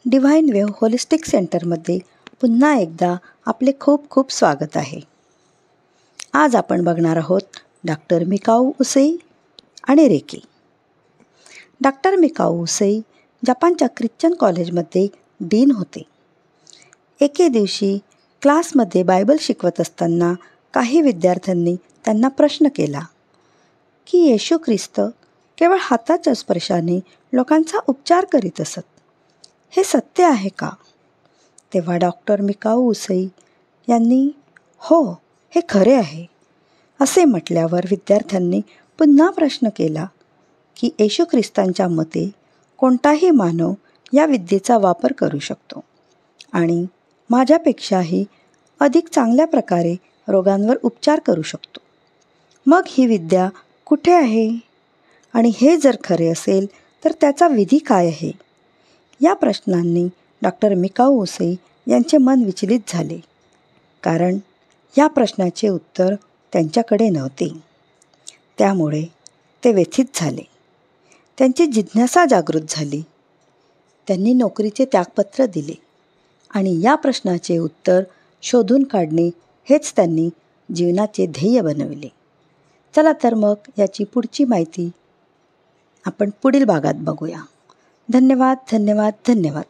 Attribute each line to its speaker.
Speaker 1: Divine wave holistic सेंटरमध्ये पुन्हा एकदा आपले खूप खूप स्वागत आहे. आज आपण बघणार आहोत डॉक्टर मिकाऊ उसई आणि रेकी. डॉक्टर मिकाऊ उसई जपानच्या ख्रिश्चन कॉलेजमध्ये डीन होते. एके दिवशी क्लासमध्ये बायबल शिकवत असताना काही विद्यार्थ्यांनी त्यांना प्रश्न केला की येशू ख्रिस्त केवळ हाताच्या स्पर्शाने लोकांचा उपचार करीत असत. हे सत्य आहे का? तेव्हा डॉक्टर मिकाऊ उसई यांनी हो, हे खरे आहे असे म्हटल्यावर विद्यार्थ्यांनी पुन्हा प्रश्न केला की येशू ख्रिस्तांच्या मते कोणताही मानव या विद्येचा वापर करू शकतो आणि माझ्यापेक्षाही अधिक चांगल्या प्रकारे रोगांवर उपचार करू शकतो. मग ही विद्या कुठे आहे आणि हे जर खरे असेल तर त्याचा विधी काय आहे? या प्रश्नांनी डॉक्टर मिकाऊ उसई यांचे मन विचलित झाले, कारण या प्रश्नाचे उत्तर त्यांच्याकडे नव्हते. त्यामुळे ते व्यथित झाले. त्यांची जिज्ञासा जागृत झाली. त्यांनी नोकरीचे त्यागपत्र दिले आणि या प्रश्नाचे उत्तर शोधून काढणे हेच त्यांनी जीवनाचे ध्येय बनविले. चला तर मग याची पुढची माहिती आपण पुढील भागात बघूया. धन्यवाद, धन्यवाद, धन्यवाद.